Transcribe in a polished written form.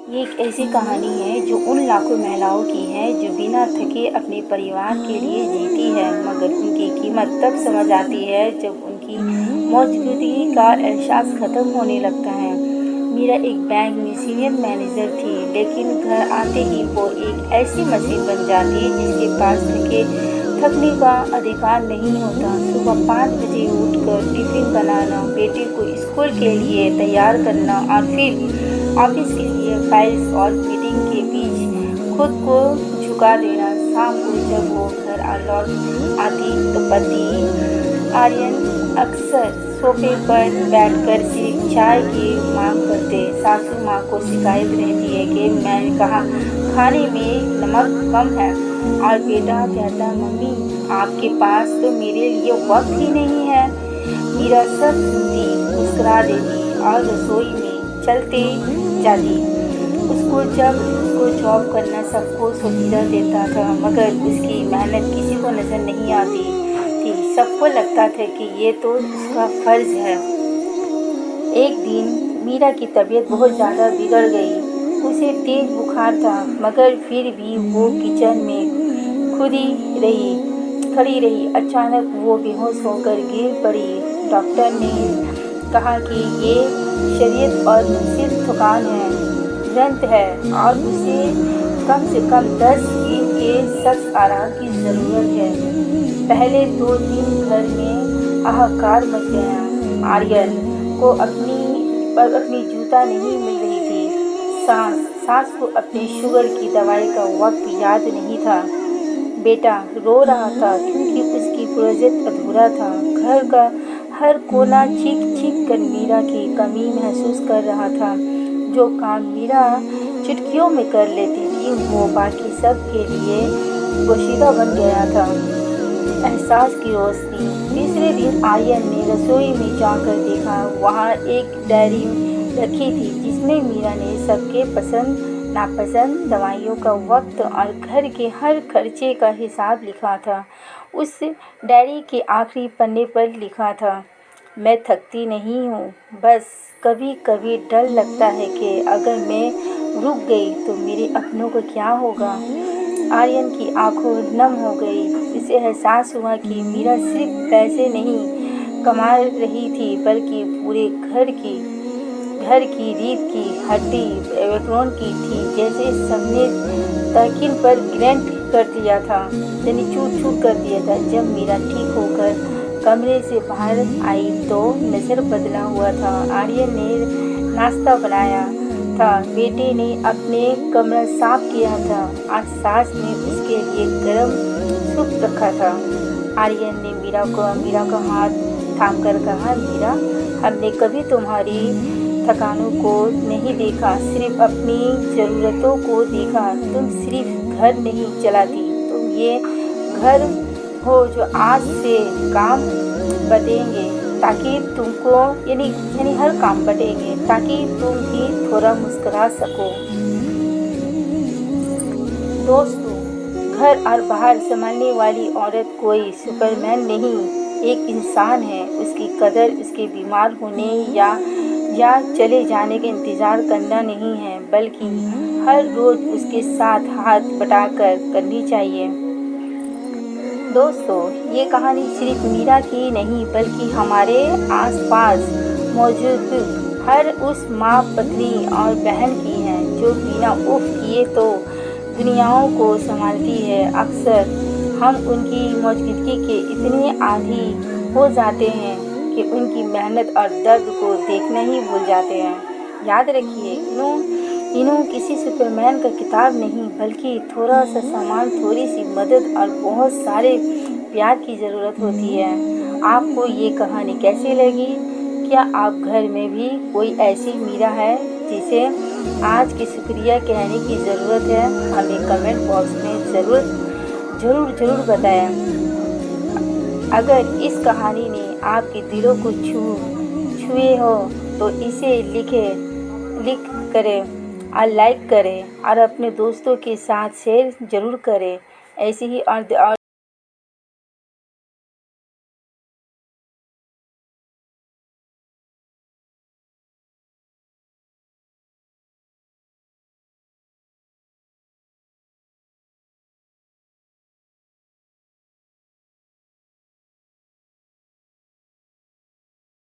ये एक ऐसी कहानी है जो उन लाखों महिलाओं की है जो बिना थके अपने परिवार के लिए जीती है, मगर उनकी कीमत तब समझ आती है जब उनकी मौजूदगी का एहसास ख़त्म होने लगता है। मीरा एक बैंक में सीनियर मैनेजर थी, लेकिन घर आते ही वो एक ऐसी मशीन बन जाती जिसके पास थकने का अधिकार नहीं होता। सुबह 5 बजे उठकर टिफिन बनाना, बेटे को स्कूल के लिए तैयार करना और फिर ऑफिस के लिए फाइल्स और मीटिंग के बीच खुद को झुका देना। शाम को जब वो घर लौट आती तो पति आर्यन अक्सर सोफे पर बैठकर सिर्फ चाय की मांग करते। सासू माँ को शिकायत रहती है कि मैंने कहा खाने में नमक कम है, और बेटा कहता मम्मी आपके पास तो मेरे लिए वक्त ही नहीं है। मीरा सब सुनती, मुस्कुरा देती और रसोई में चलते जाती। उसको जॉब करना सबको सुविधा देता था, मगर उसकी मेहनत किसी को नज़र नहीं आती थी। सबको लगता था कि ये तो उसका फर्ज है। एक दिन मीरा की तबीयत बहुत ज़्यादा बिगड़ गई। उसे तेज बुखार था, मगर फिर भी वो किचन में खड़ी रही। अचानक वो बेहोश होकर गिर पड़ी। डॉक्टर ने कहा कि ये शरीर और मानसिक थकान है, तुरंत है, और उसे कम से कम 10 दिन के सख्त आराम की ज़रूरत है। पहले 2 दिन घर में हाहाकार मच गया। आर्यन को अपनी जूता नहीं मिल रही थी। सास को अपने शुगर की दवाई का वक्त याद नहीं था। बेटा रो रहा था क्योंकि उसकी प्रोजेक्ट अधूरा था। घर का हर कोना चीख चीख कर मीरा की कमी महसूस कर रहा था। जो काम मीरा चुटकियों में कर लेती थी, वो बाकी सब के लिए पोशीदा बन गया था। एहसास की रोशनी। तीसरे दिन आर्यन ने रसोई में जाकर देखा, वहाँ एक डायरी रखी थी जिसमें मीरा ने सबके पसंद नापसंद, दवाइयों का वक्त और घर के हर खर्चे का हिसाब लिखा था। उस डायरी के आखिरी पन्ने पर लिखा था, मैं थकती नहीं हूँ, बस कभी कभी डर लगता है कि अगर मैं रुक गई तो मेरे अपनों को क्या होगा। आर्यन की आंखों नम हो गई। उसे एहसास हुआ कि मीरा सिर्फ पैसे नहीं कमा रही थी, बल्कि पूरे घर की रीत की हड्डी बैकबोन की थी। जैसे सबने तकिन पर ग्रेंट कर दिया था, यानी चूर कर दिया था। जब मीरा ठीक होकर कमरे से बाहर आई तो नजर बदला हुआ था। आर्यन ने नाश्ता बनाया था, बेटे ने अपने कमरा साफ किया था, और सास ने उसके लिए गरम सूप रखा था। आर्यन ने मीरा का हाथ थामकर कहा, मीरा हमने कभी तुम्हारी थकानों को नहीं देखा, सिर्फ अपनी ज़रूरतों को देखा। तुम सिर्फ घर नहीं चलाती, तुम ये घर हो जो आज से काम बढ़ेंगे ताकि तुमको यानी हर काम बढ़ेंगे ताकि तुम भी थोड़ा मुस्कुरा सको। दोस्तों, घर और बाहर संभालने वाली औरत कोई सुपरमैन नहीं, एक इंसान है। उसकी कदर उसके बीमार होने या चले जाने का इंतज़ार करना नहीं है, बल्कि हर रोज़ उसके साथ हाथ बटाकर करनी चाहिए। दोस्तों, ये कहानी सिर्फ मीरा की नहीं, बल्कि हमारे आसपास मौजूद हर उस माँ, पत्नी और बहन की है जो बिना उफ किए तो दुनियाओं को संभालती है। अक्सर हम उनकी मौजूदगी के इतने आदी हो जाते हैं कि उनकी मेहनत और दर्द को देखना ही भूल जाते हैं। याद रखिए, इन्हों किसी सुपरमैन का किताब नहीं, बल्कि थोड़ा सा सामान, थोड़ी सी मदद और बहुत सारे प्यार की ज़रूरत होती है। आपको ये कहानी कैसी लगी? क्या आप घर में भी कोई ऐसी मीरा है जिसे आज की शुक्रिया कहने की ज़रूरत है? हमें कमेंट बॉक्स में ज़रूर बताएं। अगर इस कहानी ने आपके दिलों को छुए हो तो इसे लिख करें और लाइक करें, और अपने दोस्तों के साथ शेयर ज़रूर करें। ऐसी ही और